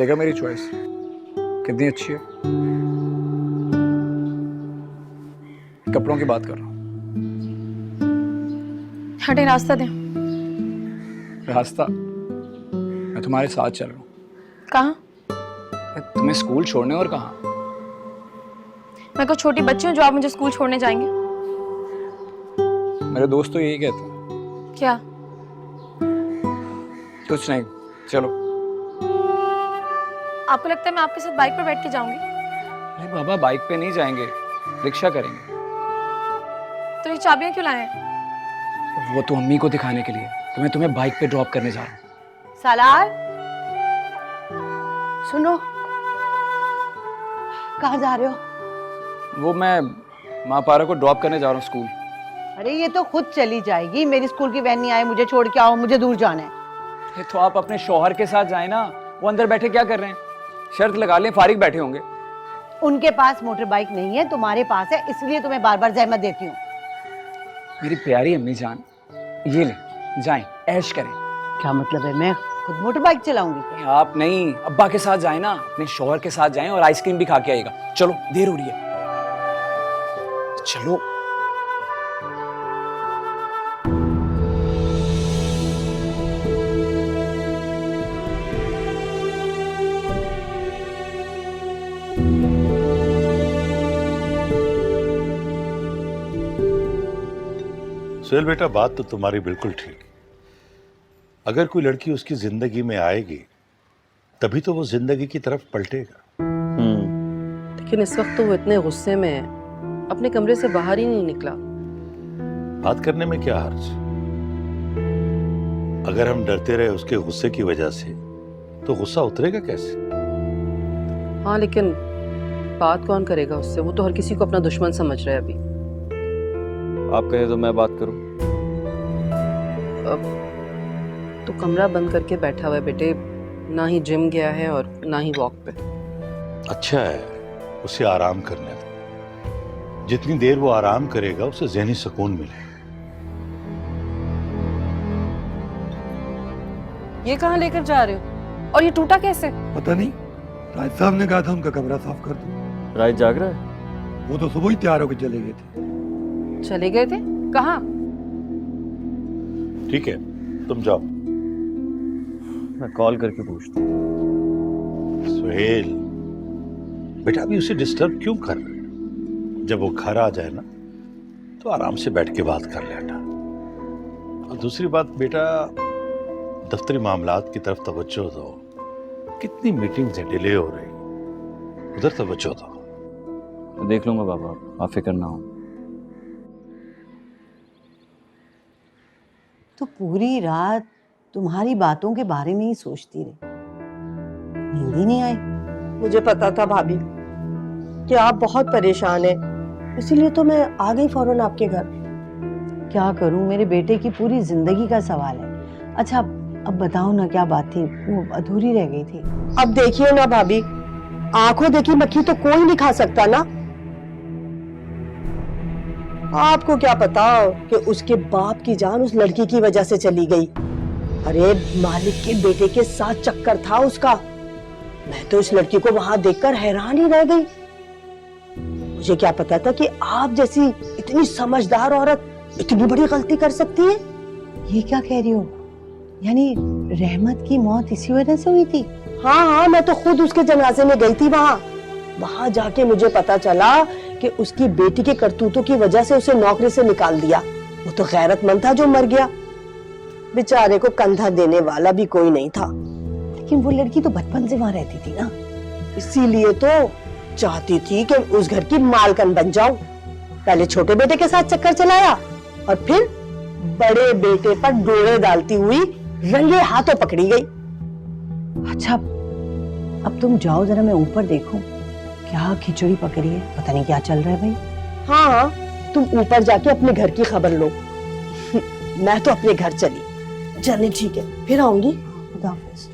देखा मेरी चॉइस कितनी अच्छी है। कपड़ों की बात कर रहा हूँ। हटे, रास्ता दे। रास्ता? मैं तुम्हारे साथ चल रहा हूँ। कहाँ? तुम्हें स्कूल छोड़ने, और कहाँ? मैं कोई छोटी बच्ची हूँ जो आप मुझे स्कूल छोड़ने जाएंगे? मेरे दोस्त तो यही कहते हैं। क्या? कुछ नहीं, चलो। आपको लगता है मैं आपके साथ बाइक पर बैठ के जाऊंगी? अरे बाबा, बाइक पे नहीं जाएंगे, रिक्शा करेंगे। तो ये चाबियां क्यों लाए हैं? वो तो अम्मी को दिखाने के लिए। मैं तुम्हें बाइक पे ड्रॉप करने जा रहा हूँ। सालार, सुनो, कहाँ जा रहे हो? वो मैं माँ पारा को ड्रॉप करने जा रहा हूँ स्कूल। अरे ये तो खुद चली जाएगी, मेरी स्कूल की वैन नहीं आई, मुझे छोड़ के आओ, मुझे दूर जाना है। ये तो आप अपने शौहर के साथ जाए ना, वो अंदर बैठे क्या कर रहे हैं? शर्त लगा लें, फारिग बैठे होंगे। उनके पास मोटर बाइक नहीं है, तुम्हारे पास है, इसलिए तुम्हें बार बार जहमत देती हूँ। मेरी प्यारी अम्मी जान, ये ले, जाएं, ऐश करें। क्या मतलब है, मैं खुद मोटर बाइक चलाऊंगी? आप नहीं, अब्बा के साथ जाएं ना, अपने शौहर के साथ जाएं और आइसक्रीम भी खा के आएगा। चलो, देर हो रही है, चलो। सुहेल बेटा, बात तो तुम्हारी बिल्कुल ठीक। अगर कोई लड़की उसकी जिंदगी में आएगी तभी तो वो जिंदगी की तरफ पलटेगा। लेकिन इस वक्त तो वो इतने गुस्से में है, अपने कमरे से बाहर ही नहीं निकला। बात करने में क्या हर्ज? अगर हम डरते रहे उसके गुस्से की वजह से तो गुस्सा उतरेगा कैसे? हाँ, लेकिन बात कौन करेगा उससे? वो तो हर किसी को अपना दुश्मन समझ रहा है अभी। आप कहे तो मैं बात करूं? अब तो कमरा बंद करके बैठा हुआ है बेटे, ना ही जिम गया है और ना ही वॉक पे। अच्छा है, उसे आराम करने दो। जितनी देर वो आराम करेगा उसे ज़हनी सुकून मिलेगा। ये कहाँ लेकर जा रहे हो? और ये टूटा कैसे? पता नहीं, राज साहब ने कहा था उनका कमरा साफ कर दो। राज जाग रहा है? वो तो सुबह ही तैयार होकर चले गए थे। चले गए थे? कहाँ? ठीक है, तुम जाओ। मैं कॉल करके पूछता हूँ। सुहेल बेटा, अभी उसे डिस्टर्ब क्यों कर रहे हो? जब वो घर आ जाए ना तो आराम से बैठ के बात कर लेना। और दूसरी बात बेटा, दफ्तरी मामलात की तरफ तवज्जो दो। कितनी मीटिंग्स डिले हो रही, उधर तवज्जो दो। देख लूंगा बाबा, आप फिक्र ना हो। तो पूरी रात तुम्हारी बातों के बारे में ही सोचती रही, नींद ही नहीं आई। मुझे पता था भाभी कि आप बहुत परेशान हैं, इसीलिए तो मैं आ गई फौरन आपके घर। क्या करूं, मेरे बेटे की पूरी जिंदगी का सवाल है। अच्छा अब बताओ ना, क्या बात थी, वो अधूरी रह गई थी। अब देखिए ना भाभी, आंखों देखी मक्खी तो कोई नहीं खा सकता ना। आपको क्या पता कि उसके बाप की जान उस लड़की की वजह से चली गई। अरे मालिक के बेटे के साथ चक्कर था उसका। मैं तो इस लड़की को वहां देखकर हैरान ही रह गई। मुझे क्या पता था कि आप जैसी इतनी समझदार औरत इतनी बड़ी गलती कर सकती है। ये क्या कह रही हो? यानी रहमत की मौत इसी वजह से हुई थी? हाँ हाँ, मैं तो खुद उसके जनाजे में गई थी। वहां जाके मुझे पता चला कि उसकी बेटी के करतूतों की वजह से उसे नौकरी से निकाल दिया। वो तो गैरतमंद था जो मर गया। बेचारे को कंधा देने वाला भी कोई नहीं था। लेकिन वो लड़की तो बचपन से वहां रहती थी ना। इसीलिए तो चाहती थी कि उस घर की मालकन बन जाऊं। पहले छोटे बेटे के साथ चक्कर चलाया और फिर बड़े बेटे पर डोरे डालती हुई रंगे हाथों पकड़ी गई। अच्छा अब तुम जाओ जरा, मैं ऊपर देखूं क्या खिचड़ी पकड़ी है, पता नहीं क्या चल रहा है भाई। हाँ हाँ, तुम ऊपर जाके अपने घर की खबर लो। मैं तो अपने घर चली। चलिए ठीक है, फिर आऊंगी। खुदा हाफिज।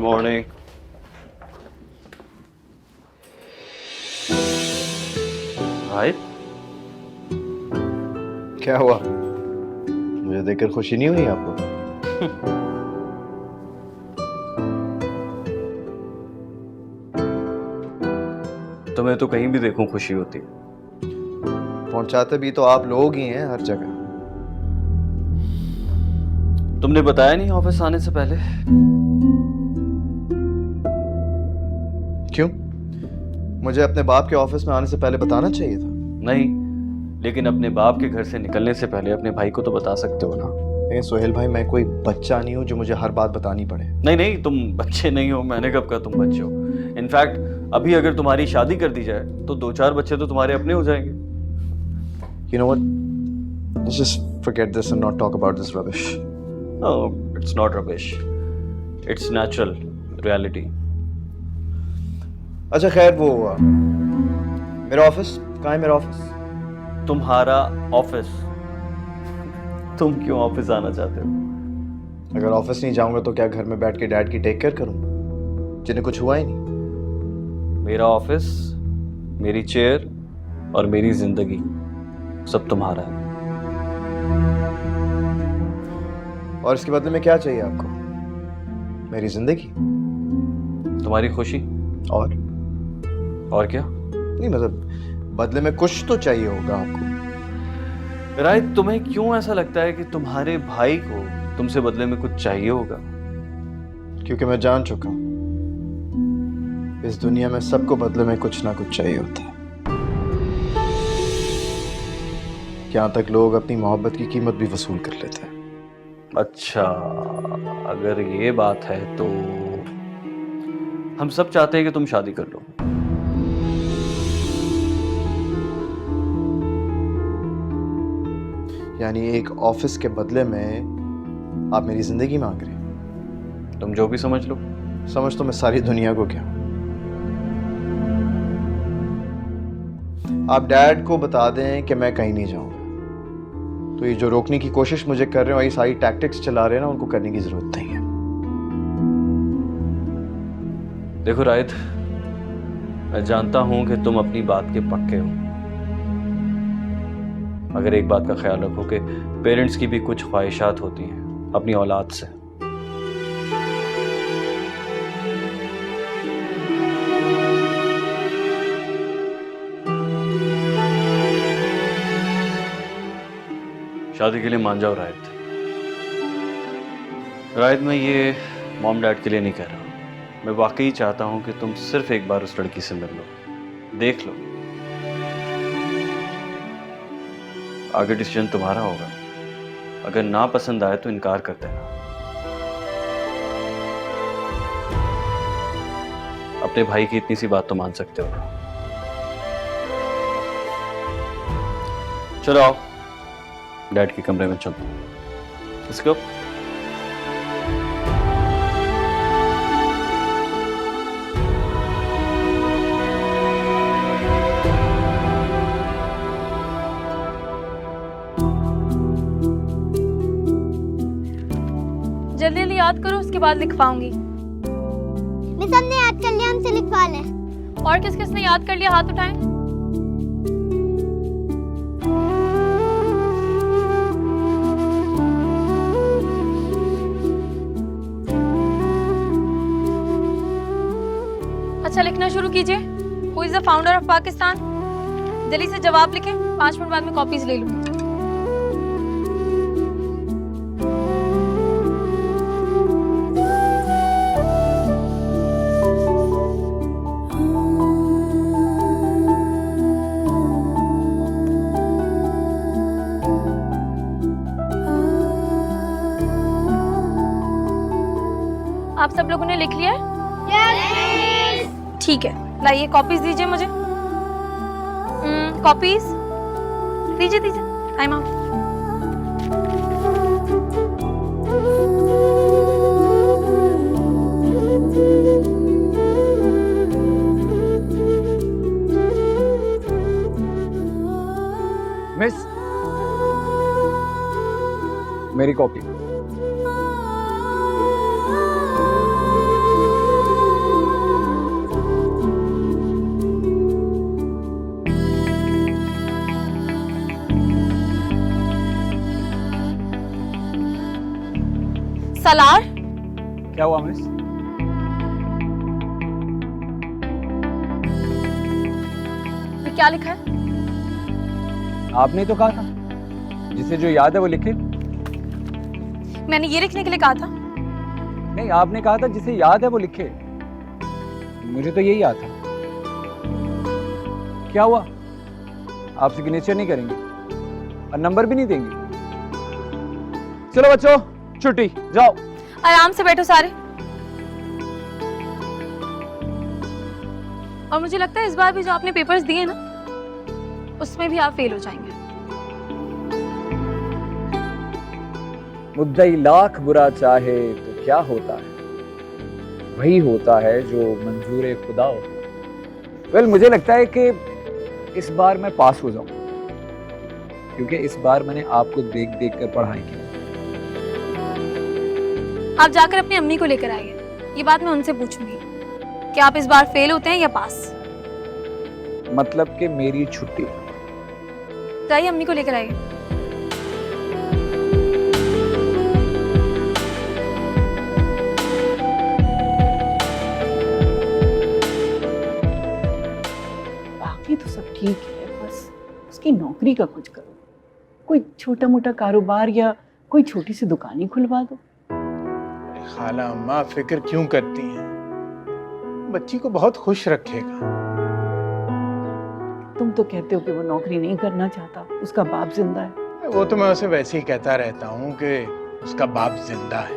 मॉर्निंग। भाई क्या हुआ? मुझे देखकर खुशी नहीं हुई आपको? तुम्हें तो कहीं भी देखूं खुशी होती है। पहुंचाते भी तो आप लोग ही हैं हर जगह। तुमने बताया नहीं ऑफिस आने से पहले? क्यों? मुझे अपने बाप के ऑफिस में आने से पहले बताना चाहिए था। नहीं, लेकिन अपने बाप के घर से निकलने से पहले अपने भाई को तो बता सकते हो ना। नहीं सोहेल भाई, मैं कोई बच्चा नहीं हूं जो मुझे हर बात बतानी पड़े। नहीं नहीं, तुम बच्चे नहीं हो, मैंने कब कहा तुम बच्चे हो। इनफैक्ट अभी अगर तुम्हारी शादी कर दी जाए तो 2-4 बच्चे तो तुम्हारे अपने हो जाएंगे। You know what? Let's just forget this and not talk about this rubbish. No, it's not rubbish. It's natural reality. अच्छा खैर, वो मेरा ऑफिस कहाँ है? मेरा ऑफिस? तुम्हारा ऑफिस? तुम क्यों ऑफिस आना चाहते हो? अगर ऑफिस नहीं जाऊंगा तो क्या घर में बैठ के डैड की टेक केयर करूंगा, जिन्हें कुछ हुआ ही नहीं? मेरा ऑफिस, मेरी चेयर और मेरी जिंदगी सब तुम्हारा है। और इसके बदले में क्या चाहिए आपको? मेरी जिंदगी? तुम्हारी खुशी। और क्या? नहीं मतलब बदले में कुछ तो चाहिए होगा आपको। राय, तुम्हें क्यों ऐसा लगता है कि तुम्हारे भाई को तुमसे बदले में कुछ चाहिए होगा? क्योंकि मैं जान चुका हूं इस दुनिया में सबको बदले में कुछ ना कुछ चाहिए होता है। यहाँ तक लोग अपनी मोहब्बत की कीमत भी वसूल कर लेते हैं। अच्छा, अगर ये बात है तो हम सब चाहते हैं कि तुम शादी कर लो। यानी एक ऑफिस के बदले में आप मेरी जिंदगी मांग रहे हैं? तुम जो भी समझ लो। समझ तो मैं सारी दुनिया को क्या। आप डैड को बता दें कि मैं कहीं नहीं जाऊंगा। तो ये जो रोकने की कोशिश मुझे कर रहे हो, ये सारी टैक्टिक्स चला रहे हैं ना, उनको करने की जरूरत नहीं है। देखो राहित, मैं जानता हूं कि तुम अपनी बात के पक्के हो, मगर एक बात का ख्याल रखो कि पेरेंट्स की भी कुछ ख्वाहिशात होती हैं अपनी औलाद से। शादी के लिए मान जाओ राहित। राहित, मैं ये मॉम डैड के लिए नहीं कह रहा हूं, मैं वाकई चाहता हूं कि तुम सिर्फ एक बार उस लड़की से मिल लो, देख लो। आगे डिसीजन तुम्हारा होगा। अगर ना पसंद आए तो इनकार कर देना। अपने भाई की इतनी सी बात तो मान सकते हो। चलो आओ, डैड के कमरे में चलते हैं। Let's go. जल्दी जल्दी याद करो, उसके बाद लिखवाऊंगी। मिस हमने याद कर लिया, हमसे लिखवा लें। और किस किसने याद कर लिया, हाथ उठाएं। अच्छा, लिखना शुरू कीजिए। Who is the founder of Pakistan? जल्दी से जवाब लिखें, 5 मिनट बाद में कॉपीज ले लूंगी। आप सब लोगों ने लिख लिया है? ठीक है, लाइए कॉपीज दीजिए मुझे। कॉपीज दीजिए दीजिए। Time out. मिस, मेरी कॉपी। सालार, क्या हुआ मिस? ये क्या लिखा है? आपने ही तो कहा था जिसे जो याद है वो लिखे। मैंने ये लिखने के लिए कहा था। नहीं, आपने कहा था जिसे याद है वो लिखे। मुझे तो यही याद था। क्या हुआ? आप सिग्नेचर नहीं करेंगे और नंबर भी नहीं देंगे? चलो बच्चों, छुट्टी, जाओ। आराम से बैठो सारे। और मुझे लगता है इस बार भी जो आपने पेपर्स दिए ना, उसमें भी आप फेल हो जाएंगे। मुद्दई लाख बुरा चाहे तो क्या होता है, वही होता है जो मंजूर खुदा हो। वेल, मुझे लगता है कि इस बार मैं पास हो जाऊं, क्योंकि इस बार मैंने आपको देख देख कर पढ़ाई की। आप जाकर अपनी अम्मी को लेकर आइए। ये बात मैं उनसे पूछूंगी कि आप इस बार फेल होते हैं या पास। मतलब कि मेरी छुट्टी। जाइए अम्मी को लेकर आइए। बाकी तो सब ठीक है, बस उसकी नौकरी का कुछ करो। कोई छोटा मोटा कारोबार या कोई छोटी सी दुकान ही खुलवा दो। खाला अम्मा फिक्र क्यों करती हैं? बच्ची को बहुत खुश रखेगा। तुम तो कहते हो कि वो नौकरी नहीं करना चाहता, उसका बाप जिंदा है। वो तो मैं उसे वैसे ही कहता रहता हूँ कि उसका बाप जिंदा है,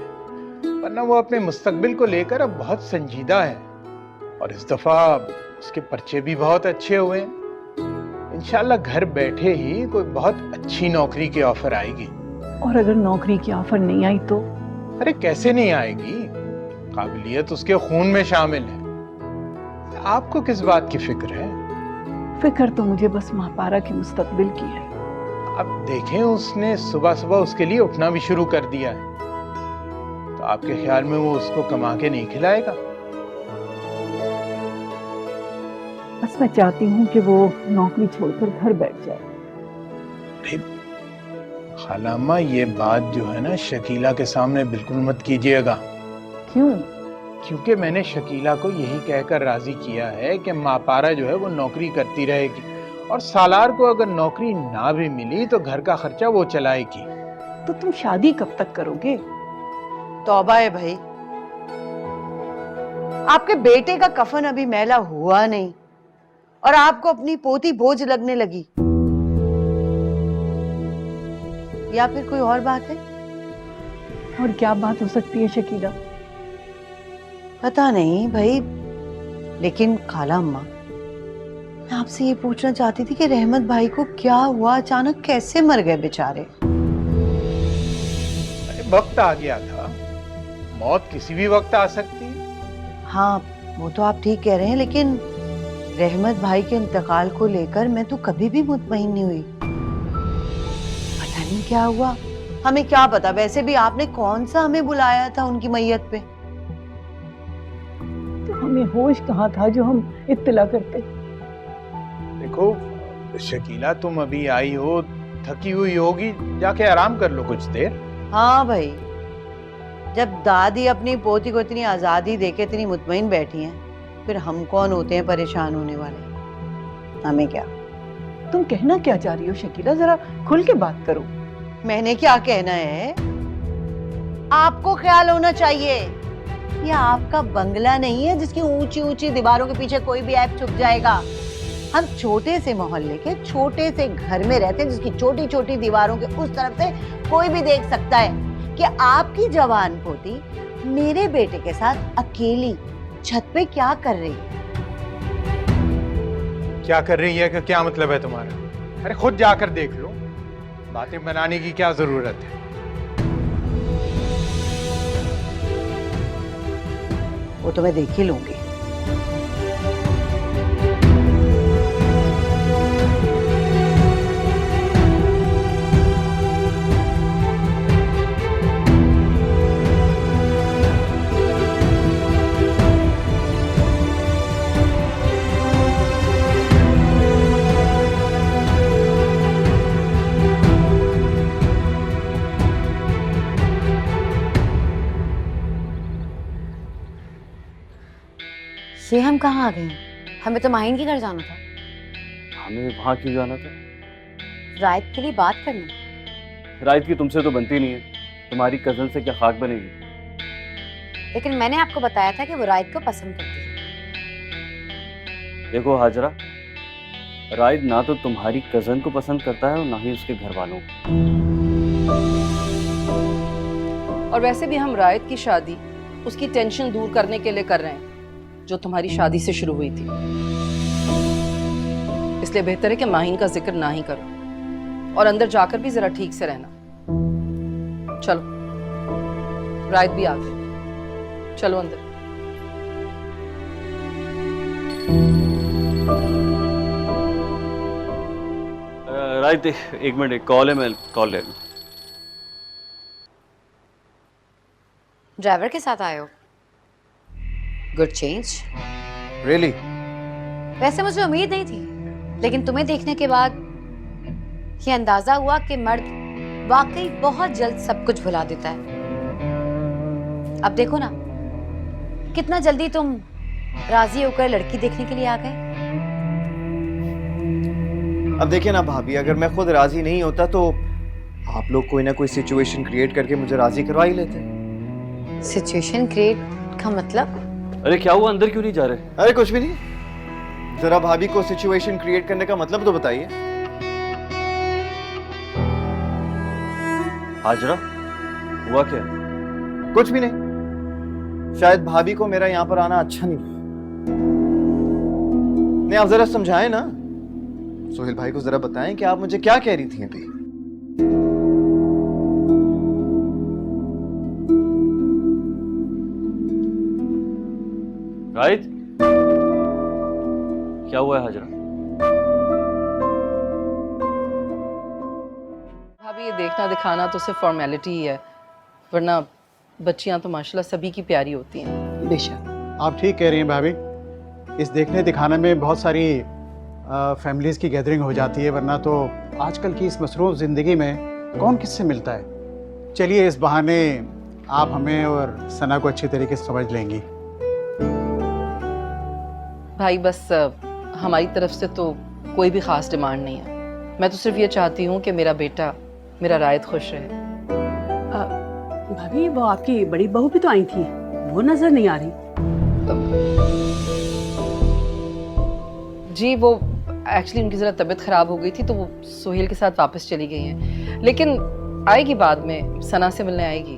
वरना वो अपने मुस्तकबिल को लेकर अब बहुत संजीदा है। और इस दफा उसके पर्चे भी बहुत अच्छे हुए हैं। इंशाल्लाह घर बैठे ही कोई बहुत अच्छी नौकरी की ऑफर आएगी। और अगर नौकरी की ऑफर नहीं आई तो? अरे कैसे नहीं आएगी? काबिलियत उसके खून में शामिल है। आपको किस बात की फिक्र है? फिक्र तो मुझे बस महापारा के मुस्तकबिल की है। अब देखें, उसने सुबह सुबह उसके लिए उठना भी शुरू कर दिया है, तो आपके ख्याल में वो उसको कमा के नहीं खिलाएगा? बस मैं चाहती हूँ कि वो नौकरी छोड़कर घर बैठ जाए। खाला अम्मा, ये बात जो है ना शकीला के सामने बिल्कुल मत कीजिएगा। क्यों? क्योंकि मैंने शकीला को यही कहकर राजी किया है कि मापारा जो है वो नौकरी करती रहेगी, और सालार को अगर नौकरी ना भी मिली तो घर का खर्चा वो चलाएगी। तो तुम शादी कब तक करोगे? तौबा है भाई, आपके बेटे का कफन अभी मैला हुआ नहीं और आपको अपनी पोती बोझ लगने लगी, या फिर कोई और बात है? और क्या बात हो सकती है शकीला? पता नहीं भाई, लेकिन खाला अम्मा, मैं आपसे ये पूछना चाहती थी कि रहमत भाई को क्या हुआ, अचानक कैसे मर गए बेचारे? अरे वक्त आ गया था, मौत किसी भी वक्त आ सकती है। हाँ, वो तो आप ठीक कह रहे हैं, लेकिन रहमत भाई के इंतकाल को लेकर मैं तो कभी भी मुतमईन नहीं हुई। पता नहीं क्या हुआ, हमें क्या पता। वैसे भी आपने कौन सा हमें बुलाया था उनकी मैयत पे? तो हमें होश कहाँ था जो हम इत्तला करते? देखो शकीला, तुम अभी आई हो, थकी हुई होगी, जाके आराम कर लो कुछ देर। हाँ भाई, जब दादी अपनी पोती को इतनी आजादी देके इतनी मुतमईन बैठी हैं, फिर हम कौन होते हैं परेशान होने वाले? हमें क्या? तुम कहना क्या चाह रही हो शकीला? जरा खुल के बात करो। मैंने क्या कहना है? आपको ख्याल होना चाहिए, ये आपका बंगला नहीं है जिसकी ऊंची ऊंची दीवारों के पीछे कोई भी ऐप छुप जाएगा। हम छोटे से मोहल्ले के छोटे से घर में रहते हैं, जिसकी छोटी छोटी दीवारों के उस तरफ से कोई भी देख सकता है कि आपकी जवान पोती मेरे बेटे के साथ अकेली छत पे क्या कर रही है। क्या कर रही है? क्या मतलब है तुम्हारा? अरे खुद जाकर देख लो, बातें बनाने की क्या जरूरत है? वो तो मैं देख ही लूंगी। ये हम कहाँ आ गए हैं? हमें तो माहिन के घर जाना था। हमें वहाँ क्यों जाना था? रायत के लिए बात करनी। रायत की तुमसे तो बनती नहीं है, तुम्हारी कजन से क्या खाक बनेगी? लेकिन मैंने आपको बताया था कि वो रायत को पसंद करती है। देखो हाजरा, रायत ना तो तुम्हारी कजन को पसंद करता है और ना ही उसके घर वालों को। और वैसे भी हम रायत की शादी उसकी टेंशन दूर करने के लिए कर रहे हैं, जो तुम्हारी शादी से शुरू हुई थी। इसलिए बेहतर है कि माहिन का जिक्र ना ही करो और अंदर जाकर भी जरा ठीक से रहना। चलो, रायत भी आ गई, चलो अंदर। रायत एक मिनट, एक कॉल है, मैं कॉल ले लूं। ड्राइवर के साथ आए हो? Good change. रियली? वैसे मुझे उम्मीद नहीं थी, लेकिन तुम्हें देखने के बाद ये अंदाजा हुआ कि मर्द वाकई बहुत जल्द सब कुछ भुला देता है। अब देखो ना, कितना जल्दी तुम राजी होकर लड़की देखने के लिए आ गए। अब देखिए ना भाभी, अगर मैं खुद राजी नहीं होता तो आप लोग कोई ना कोई सिचुएशन क्रिएट करके मुझे राजी करवा ही लेते। सिचुएशन क्रिएट का मतलब? अरे क्या हुआ, अंदर क्यों नहीं जा रहे? अरे कुछ भी नहीं, जरा भाभी को सिचुएशन क्रिएट करने का मतलब तो बताइए। हाजरा, हुआ क्या? कुछ भी नहीं, शायद भाभी को मेरा यहाँ पर आना अच्छा नहीं, आप जरा समझाएं ना। सोहेल भाई को जरा बताएं कि आप मुझे क्या कह रही थी अभी। राइट, क्या हुआ है हाजरा? भाभी ये देखना दिखाना तो सिर्फ फॉर्मेलिटी ही है, वरना बच्चियां तो माशाल्लाह सभी की प्यारी होती हैं। बेशक। आप ठीक कह रही हैं भाभी, इस देखने दिखाने में बहुत सारी फैमिलीज़ की गैदरिंग हो जाती है, वरना तो आजकल की इस मसरूफ़ ज़िंदगी में कौन किससे मिलता है। चलिए, इस बहाने आप हमें और सना को अच्छी तरीके से समझ लेंगी। भाई बस हमारी तरफ से तो कोई भी ख़ास डिमांड नहीं है। मैं तो सिर्फ ये चाहती हूँ कि मेरा बेटा, मेरा रायत खुश रहे। भाभी, वो आपकी बड़ी बहू भी तो आई थी, वो नजर नहीं आ रही। जी वो एक्चुअली उनकी ज़रा तबीयत ख़राब हो गई थी, तो वो सोहेल के साथ वापस चली गई हैं, लेकिन आएगी बाद में, सना से मिलने आएगी।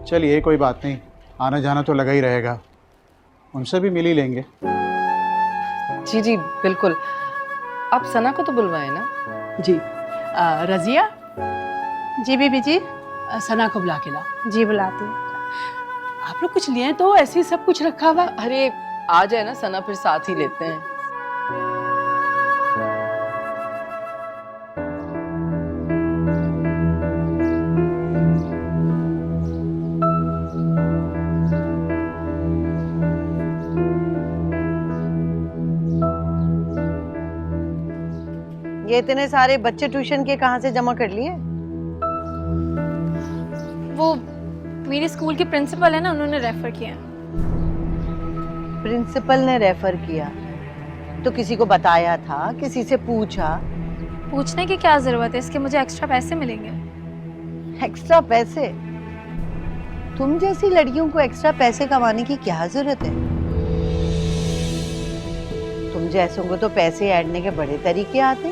चलिए, कोई बात नहीं, आना जाना तो लगा ही रहेगा, उनसे भी मिल ही लेंगे। जी जी बिल्कुल। आप सना को तो बुलवाएं ना। जी। रजिया। जी बीबी जी, सना को बुला के लाओ। जी बुलाती हूँ। आप लोग कुछ लिए तो, ऐसे ही सब कुछ रखा हुआ। अरे आ जाए ना सना, फिर साथ ही लेते हैं। ये इतने सारे बच्चे ट्यूशन के कहाँ से जमा कर लिए? वो मेरे स्कूल के प्रिंसिपल है ना, उन्होंने रेफर किया। प्रिंसिपल ने रेफर किया तो किसी को बताया था, किसी से पूछा? पूछने की क्या जरूरत है, इसके मुझे एक्स्ट्रा पैसे मिलेंगे। एक्स्ट्रा पैसे? तुम जैसी लड़कियों को एक्स्ट्रा पैसे कमाने की क्या जरूरत है? तुम जैसों को तो पैसे ऐडने के बड़े तरीके आते।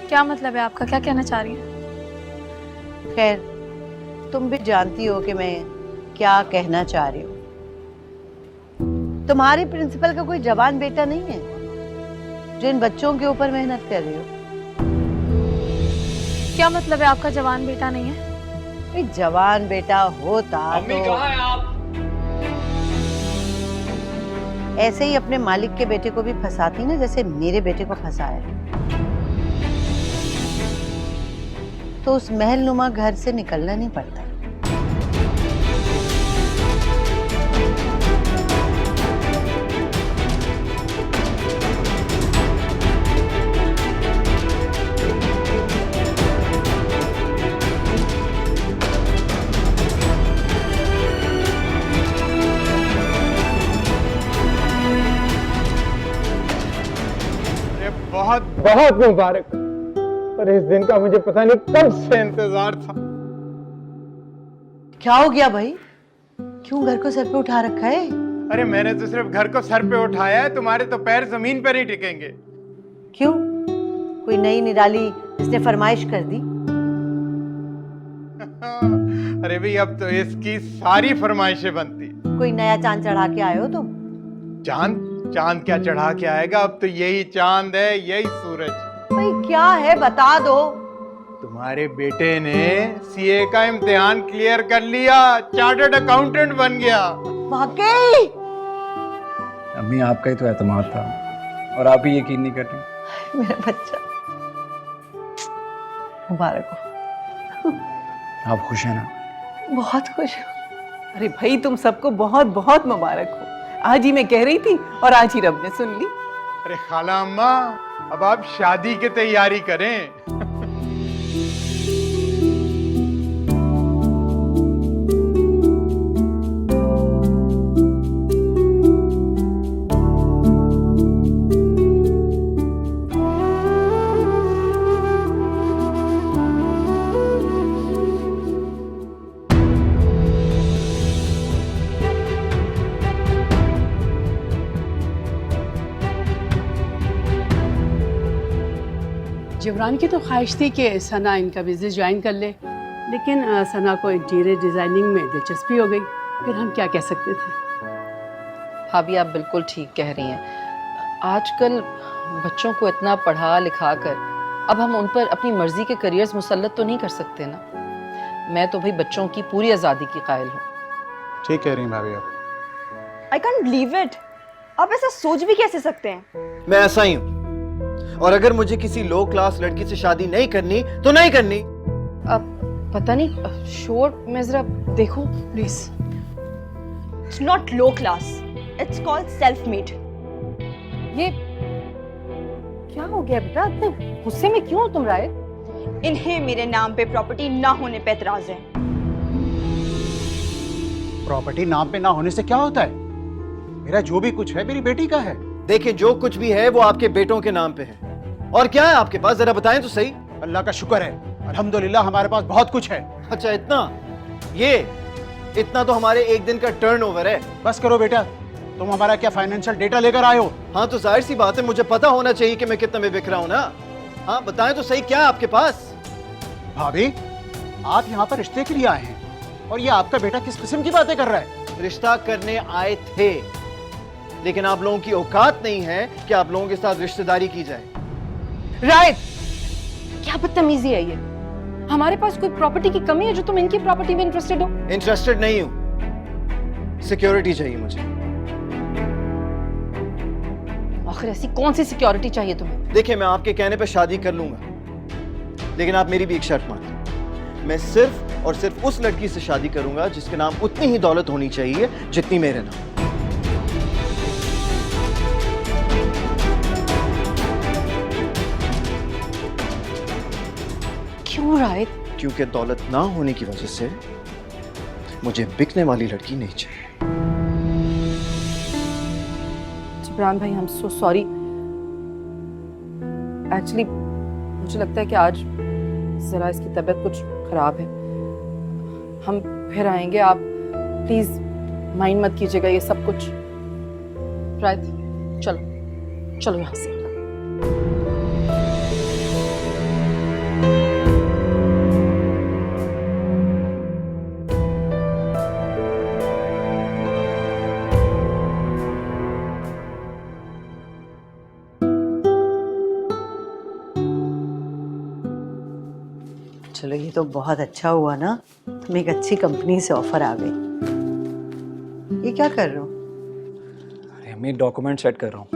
क्या मतलब है आपका, क्या कहना चाह रही है? खैर, तुम भी जानती हो कि मैं क्या कहना चाह रही हूँ। तुम्हारे प्रिंसिपल का कोई जवान बेटा नहीं है जो इन बच्चों के ऊपर मेहनत कर रही हो? क्या मतलब है आपका, जवान बेटा नहीं है? जवान बेटा होता तो कहाँ है आप? ऐसे ही अपने मालिक के बेटे को भी फंसाती ना, जैसे मेरे बेटे को फंसाया। तो उस महल नुमा घर से निकलना नहीं पड़ता। बहुत बहुत मुबारक। पर इस दिन का मुझे पता नहीं कब से इंतजार था। क्या हो गया भाई? क्यों घर को सर पे उठा रखा है? अरे मैंने तो सिर्फ घर को सर पे उठाया है, तुम्हारे तो पैर जमीन पर ही टिकेंगे। क्यों? कोई नई निराली इसने फरमाइश कर दी? अरे भाई अब तो इसकी सारी फरमाइशें बनती। कोई नया चांद चढ़ा के आए हो तुम? चांद? चांद क्या चढ़ा के आएगा? अब तो यही चांद है, यही सूरज। भाई क्या है बता दो। तुम्हारे बेटे ने सीए का इम्तिहान क्लियर कर लिया, चार्टर्ड अकाउंटेंट बन गया। वाकई? अम्मी आपका ही तो एतमाद था और आप ही यकीन नहीं कर रहे। मेरा बच्चा मुबारक हो। आप खुश हैं ना? बहुत खुश हूँ। अरे भाई तुम सबको बहुत बहुत मुबारक हो। आज ही मैं कह रही थी और आज ही रब ने सुन ली। अरे खाला अम्मा, अब आप शादी की तैयारी करें। जिब्रान की तो ख्वाहिश थी कि सना इनका बिजनेस ज्वाइन कर ले, लेकिन सना को इंटीरियर डिज़ाइनिंग में दिलचस्पी हो गई। फिर हम क्या कह सकते थे। भाभी आप बिल्कुल ठीक कह रही हैं। आजकल बच्चों को इतना पढ़ा लिखा कर अब हम उन पर अपनी मर्जी के करियर्स मुसल्लत तो नहीं कर सकते ना। मैं तो भाई बच्चों की पूरी आज़ादी की कायल हूँ। ठीक कह रही हैं भाभी आप। I can't believe it. आप ऐसा सोच भी कैसे सकते हैं? मैं ऐसा ही हूँ, और अगर मुझे किसी लो क्लास लड़की से शादी नहीं करनी तो नहीं करनी। अब पता नहीं शोर में जरा देखो please. It's not low class. It's called self-made. ये क्या हो गया बेटा? इतने गुस्से में क्यों हो तुम राय? इन्हें मेरे नाम पे प्रॉपर्टी ना होने पे एतराज है। प्रॉपर्टी नाम पे ना होने से क्या होता है? मेरा जो भी कुछ है मेरी बेटी का है। देखिए जो कुछ भी है वो आपके बेटों के नाम पे है। और क्या है आपके पास, जरा बताएं तो सही। अल्लाह का शुक्र है, अल्हम्दुलिल्लाह हमारे पास बहुत कुछ है। अच्छा इतना? ये इतना तो हमारे एक दिन का टर्नओवर है। बस करो बेटा, तुम हमारा क्या फाइनेंशियल डेटा लेकर आए हो? हाँ तो जाहिर सी बात है, मुझे पता होना चाहिए कि मैं कितना में बिक रहा हूँ ना। हाँ बताएं तो सही, क्या है आपके पास? भाभी आप यहाँ पर रिश्ते के लिए आए हैं और ये आपका बेटा किस किस्म की बातें कर रहा है? रिश्ता करने आए थे, लेकिन आप लोगों की औकात नहीं है कि आप लोगों के साथ रिश्तेदारी की जाए। राय क्या बदतमीजी है ये? हमारे पास कोई प्रॉपर्टी की कमी है जो तुम इनकी प्रॉपर्टी में इंटरेस्टेड हो? इंटरेस्टेड नहीं हूं, सिक्योरिटी चाहिए मुझे। आखिर ऐसी कौन सी सिक्योरिटी चाहिए तुम्हें? देखिए मैं आपके कहने पे शादी कर लूंगा, लेकिन आप मेरी भी एक शर्त मान। मैं सिर्फ और सिर्फ उस लड़की से शादी करूंगा जिसके नाम उतनी ही दौलत होनी चाहिए जितनी मेरे नाम। क्यों राय? क्योंकि दौलत ना होने की वजह से मुझे बिकने वाली लड़की नहीं चाहिए। जिब्रान भाई, I am so sorry. Actually मुझे लगता है कि आज जरा इसकी तबीयत कुछ खराब है। हम फिर आएंगे, आप प्लीज माइंड मत कीजिएगा ये सब कुछ। राइट, चलो चलो यहाँ से। चलो ये तो बहुत अच्छा हुआ ना, तुम्हें एक अच्छी कंपनी से ऑफर आ गई। ये क्या कर रहे हो? अरे मैं डॉक्यूमेंट सेट कर रहा हूँ,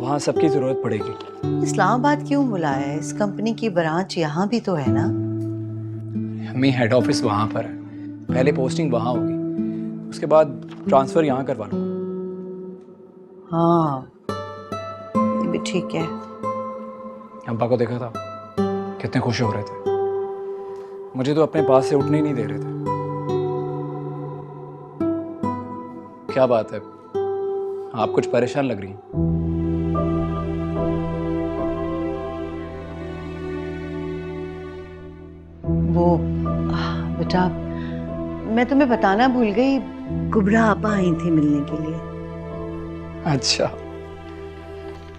वहाँ सबकी ज़रूरत पड़ेगी। इस्लामाबाद क्यों बुलाया है? इस कंपनी की ब्रांच यहाँ भी तो है ना? हमें हेड ऑफिस वहाँ पर है, पहले पोस्टिंग वहाँ होगी, उसके बाद ट्रांसफ़र यहाँ करवा लूँगा। हाँ ये भी ठीक है। अब्बा को देखा था कितने खुश हो रहे थे, मुझे तो अपने पास से उठने ही नहीं दे रहे थे। क्या बात है, आप कुछ परेशान लग रही हैं। वो बेटा, मैं तुम्हें बताना भूल गई, कुबरा आपा आई थी मिलने के लिए। अच्छा,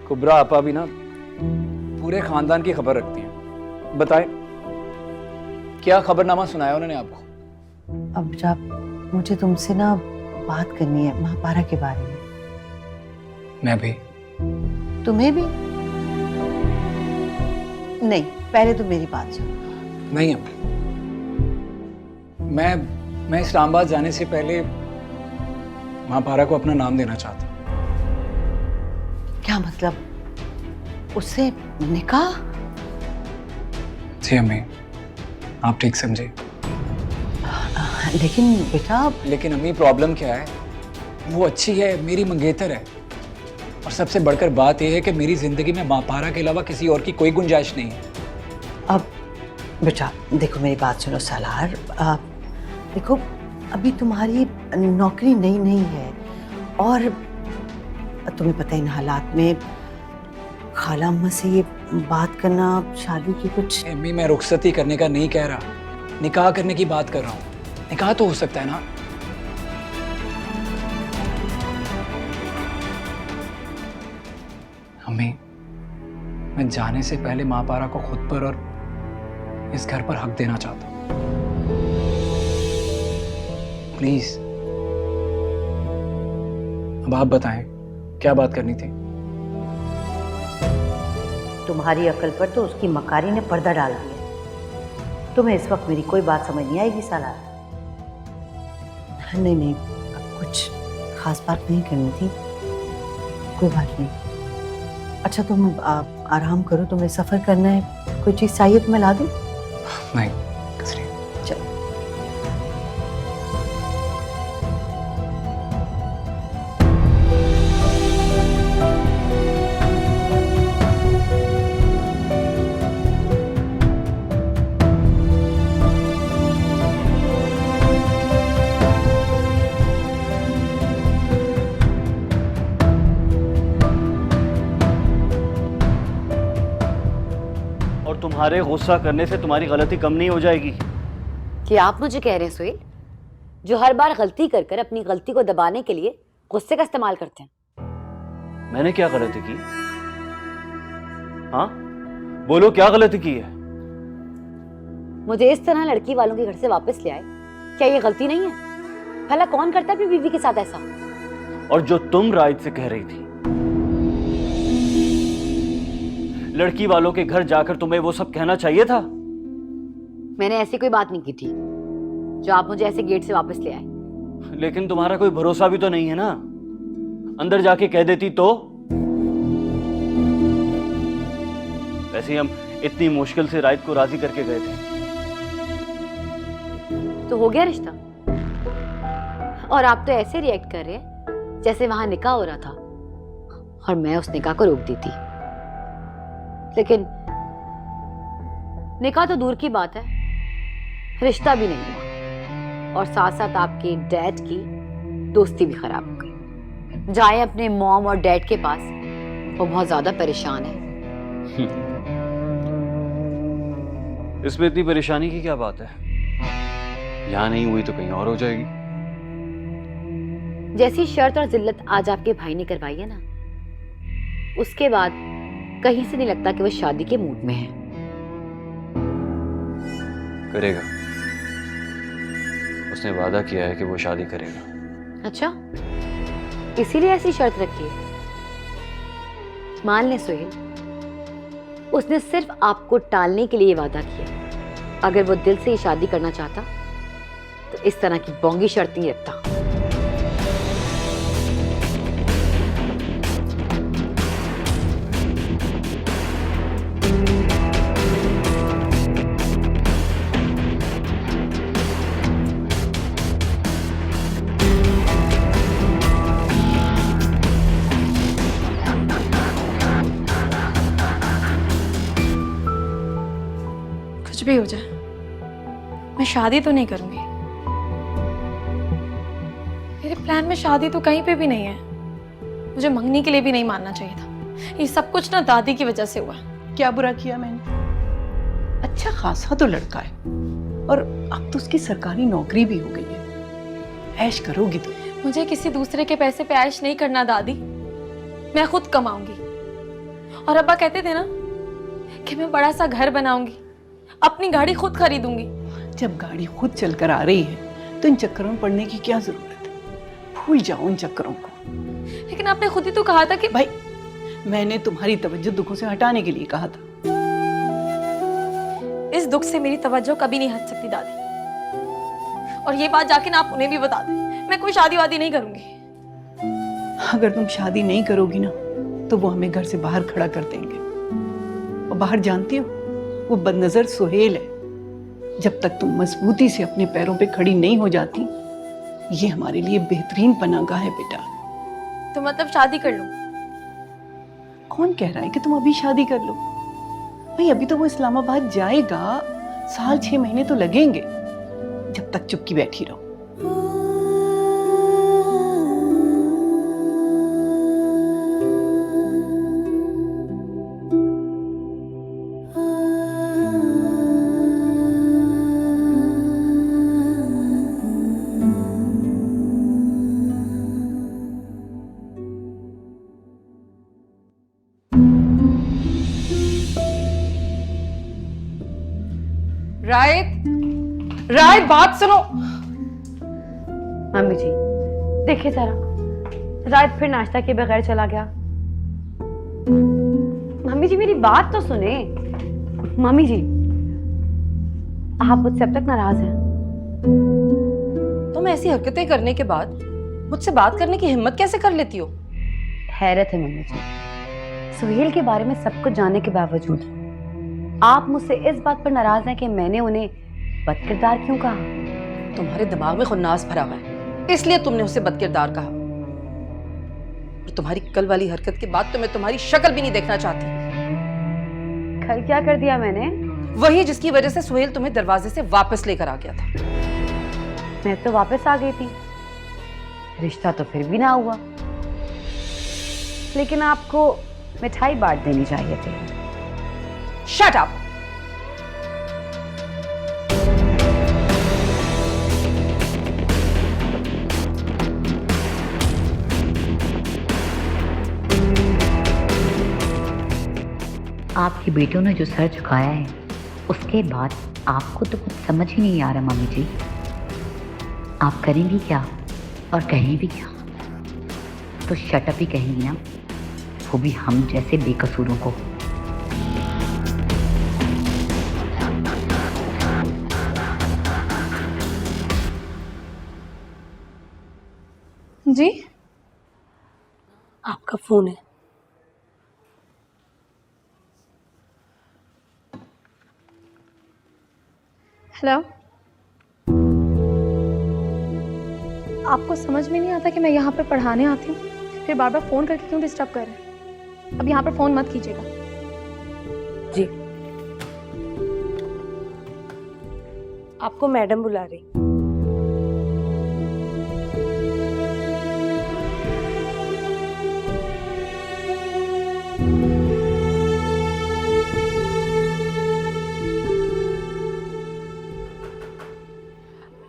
कुबरा आपा भी ना पूरे खानदान की खबर रखती हैं। बताएं, क्या खबरनामा सुनाया उन्होंने आपको? अब बेटा, मुझे तुमसे ना बात करनी है महापारा के बारे में। मैं भी। तुम्हें भी? नहीं, पहले तुम मेरी बात सुनो। नहीं अम्मी, मैं इस्लामाबाद जाने से पहले महापारा को अपना नाम देना चाहता हूँ। क्या मतलब? उससे निकाह? जी अम्मी, आप ठीक समझे। लेकिन बेटा, लेकिन अम्मी प्रॉब्लम क्या है? वो अच्छी है, मेरी मंगेतर है, और सबसे बढ़कर बात यह है कि मेरी जिंदगी में महापारा के अलावा किसी और की कोई गुंजाइश नहीं है। अब बेटा देखो, मेरी बात सुनो सालार। देखो, अभी तुम्हारी नौकरी नई है, और तुम्हें पता है इन हालात में खाला अम्मा से ये बात करना शादी की कुछ। अम्मी, मैं रुखसती करने का नहीं कह रहा, निकाह करने की बात कर रहा हूँ। निकाह तो हो सकता है ना? अम्मी, मैं जाने से पहले महापारा को खुद पर और इस घर पर हक देना चाहता हूँ। प्लीज, अब आप बताएं, क्या बात करनी थी? तुम्हारी अकल पर तो उसकी मकारी ने पर्दा डाल दिया। तुम्हें इस वक्त मेरी कोई बात समझ नहीं आएगी सालार। नहीं, कुछ खास बात नहीं करनी थी, कोई बात नहीं। अच्छा, तुम आराम करो, तुम्हें सफर करना है, कोई चीज चाहिए तो मैं ला दूं? नहीं। चलो। तुम्हारे गुस्सा करने से तुम्हारी गलती कम नहीं हो जाएगी। कि आप मुझे कह रहे हैं सुहेल, जो हर बार गलती कर कर अपनी गलती को दबाने के लिए गुस्से का इस्तेमाल करते हैं? मैंने क्या गलती की? हाँ, बोलो, क्या गलती की है? मुझे इस तरह लड़की वालों के घर से वापस ले आए, क्या ये गलती नहीं है? भला कौन करता है अपनी बीवी के साथ ऐसा? और जो तुम राइट से कह रही थी, लड़की वालों के घर जाकर तुम्हें वो सब कहना चाहिए था। मैंने ऐसी कोई बात नहीं की थी जो आप मुझे ऐसे गेट से वापस ले आए। लेकिन तुम्हारा कोई भरोसा भी तो नहीं है ना, अंदर जाके कह देती तो? वैसे हम इतनी मुश्किल से राइट को राजी करके गए थे। तो हो गया रिश्ता, और आप तो ऐसे रिएक्ट कर रहे हैं जैसे वहां निकाह हो रहा था और मैं उस निकाह को रोक दी थी। लेकिन निकाह तो दूर की बात है, रिश्ता भी नहीं हुआ, और साथ साथ आपके डैड की दोस्ती भी खराब हो गई। जाए अपने मॉम और डैड के पास, वो बहुत ज्यादा परेशान है। इसमें इतनी परेशानी की क्या बात है? यहां नहीं हुई तो कहीं और हो जाएगी। जैसी शर्त और जिल्लत आज आपके भाई ने करवाई है ना, उसके बाद कहीं से नहीं लगता कि वो शादी के मूड में है। करेगा, उसने वादा किया है कि वो शादी करेगा। अच्छा, इसीलिए ऐसी शर्त रखी है। मान ले सुहेल, उसने सिर्फ आपको टालने के लिए वादा किया। अगर वो दिल से ही शादी करना चाहता तो इस तरह की बोंगी शर्त नहीं रखता। कुछ भी हो जाए, मैं शादी तो नहीं करूंगी। मेरे प्लान में शादी तो कहीं पे भी नहीं है। मुझे मंगनी के लिए भी नहीं मानना चाहिए था। ये सब कुछ ना दादी की वजह से हुआ। क्या बुरा किया मैंने? अच्छा खासा तो लड़का है, और अब तो उसकी सरकारी नौकरी भी हो गई है। ऐश करोगी तो। मुझे किसी दूसरे के पैसे पे ऐश नहीं करना दादी, मैं खुद कमाऊंगी। और अब्बा कहते थे ना कि मैं बड़ा सा घर बनाऊंगी, अपनी गाड़ी खुद खरीदूंगी। जब गाड़ी खुद चलकर आ रही है तो इन चक्करों में पड़ने की क्या जरूरत है? भूल जाओ इन चक्करों को। लेकिन आपने खुद ही तो कहा था कि भाई, मैंने तुम्हारी तवज्जो दुखों से हटाने के लिए कहा था। इस दुख से मेरी तवज्जो कभी नहीं हट सकती दादी। और ये बात जाके ना आप उन्हें भी बता दें, मैं कोई शादी वादी नहीं करूंगी। अगर तुम शादी नहीं करोगी ना तो वो हमें घर से बाहर खड़ा कर देंगे। और बाहर जानती हो, वो बदनजर सुहेल है। जब तक तुम मजबूती से अपने पैरों पे खड़ी नहीं हो जाती, ये हमारे लिए बेहतरीन पनाहगाह है बेटा। तो मतलब शादी कर लूं? कौन कह रहा है कि तुम अभी शादी कर लो? भाई अभी तो वो इस्लामाबाद जाएगा, साल 6 महीने तो लगेंगे। जब तक चुपकी बैठी रहो। राय बात सुनो। मम्मी जी देखिए जरा, रात फिर नाश्ता के बगैर चला गया। मम्मी जी मेरी बात तो सुने। मम्मी जी आप मुझसे अब तक नाराज हैं? तुम ऐसी हरकतें करने के बाद मुझसे बात करने की हिम्मत कैसे कर लेती हो? हैरत है मम्मी जी, सुहेल के बारे में सब कुछ जानने के बावजूद आप मुझसे इस बात पर नाराज हैं कि मैंने उन्हें बदकिरदार क्यों कहा? तुम्हारे दिमाग में खुन्नास भरा हुआ है, इसलिए तुमने उसे बदकिरदार कहा। और तुम्हारी कल वाली हरकत के बाद तो मैं तुम्हारी शक्ल भी नहीं देखना चाहती। कल क्या कर दिया मैंने? वही जिसकी वजह से सुहेल तुम्हें दरवाजे से वापस लेकर आ गया था। मैं तो वापस आ गई थी, रिश्ता तो फिर भी ना हुआ। लेकिन आपको मिठाई बांट देनी चाहिए थी। Shut up. आपके बेटों ने जो सर झुकाया है उसके बाद आपको तो कुछ समझ ही नहीं आ रहा मम्मी जी। आप करेंगी क्या और कहेंगी क्या? तो शट अप ही कहेंगी ना, वो भी हम जैसे बेकसूरों को। जी आपका फोन है। हेलो। आपको समझ में नहीं आता कि मैं यहाँ पे पढ़ाने आती हूँ, फिर बार बार फोन करके क्यों डिस्टर्ब कर रहे हैं? अब यहाँ पर फोन मत कीजिएगा। जी आपको मैडम बुला रही।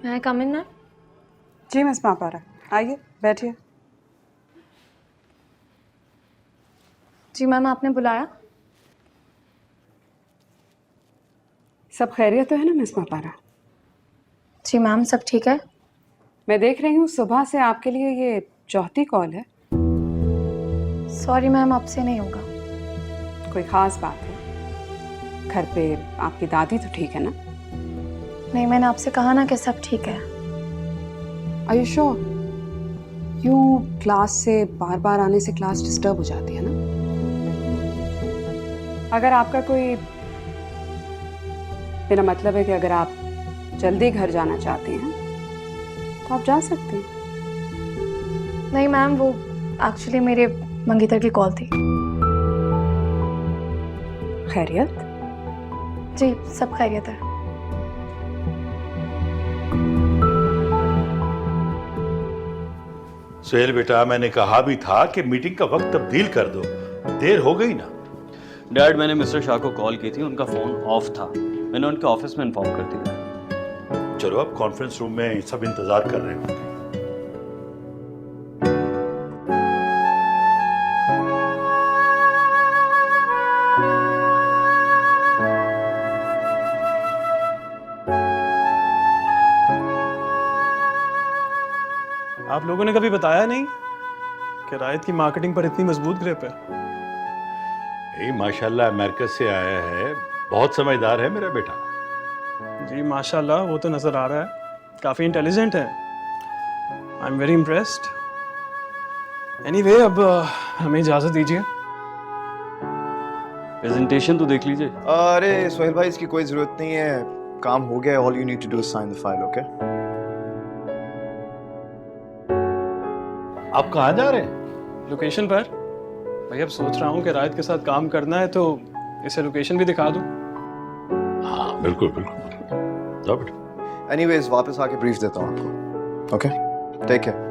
मैं कम इन मैम? जी मिस मापारा, आइए बैठिए। जी मैम, आपने बुलाया? सब खैरियत तो है ना मिस मापारा? जी मैम, सब ठीक है। मैं देख रही हूँ सुबह से आपके लिए ये चौथी कॉल है। सॉरी मैम, आपसे नहीं होगा। कोई ख़ास बात है? घर पे आपकी दादी तो ठीक है ना? नहीं, मैंने आपसे कहा ना कि सब ठीक है। Are you sure? यूँ क्लास से बार बार आने से क्लास डिस्टर्ब हो जाती है ना? अगर आपका कोई, मेरा मतलब है कि अगर आप जल्दी घर जाना चाहती हैं तो आप जा सकते हैं। नहीं मैम, वो एक्चुअली मेरे मंगेतर की कॉल थी। खैरियत? जी सब खैरियत है। सुहेल बेटा, मैंने कहा भी था कि मीटिंग का वक्त तब्दील कर दो, देर हो गई ना। डैड, मैंने मिस्टर शाह को कॉल की थी, उनका फ़ोन ऑफ था। मैंने उनके ऑफिस में इन्फॉर्म कर दिया। चलो अब कॉन्फ्रेंस रूम में सब इंतजार कर रहे हैं। आप लोगों ने कभी बताया नहीं कि रायत की मार्केटिंग पर इतनी मजबूत ग्रिप है। यही माशाल्लाह अमेरिका से आया है, बहुत समझदार है मेरा बेटा। जी माशाल्लाह, वो तो नजर आ रहा है, काफी इंटेलिजेंट है। I am very impressed. Anyway, अब हमें इजाजत दीजिए। प्रेजेंटेशन तो देख लीजिए। अरे सोहेल भाई, इसकी कोई जरूरत नहीं है, काम हो गया। All you need to do is sign the file, okay? आप कहाँ जा रहे हैं? लोकेशन पर। भाई अब सोच रहा हूँ कि रायत के साथ काम करना है तो इसे लोकेशन भी दिखा दूँ। हाँ बिल्कुल बिल्कुल, जाओ बेटा। एनीवेज, वापस आके ब्रीफ देता हूँ आपको, ओके? Take care.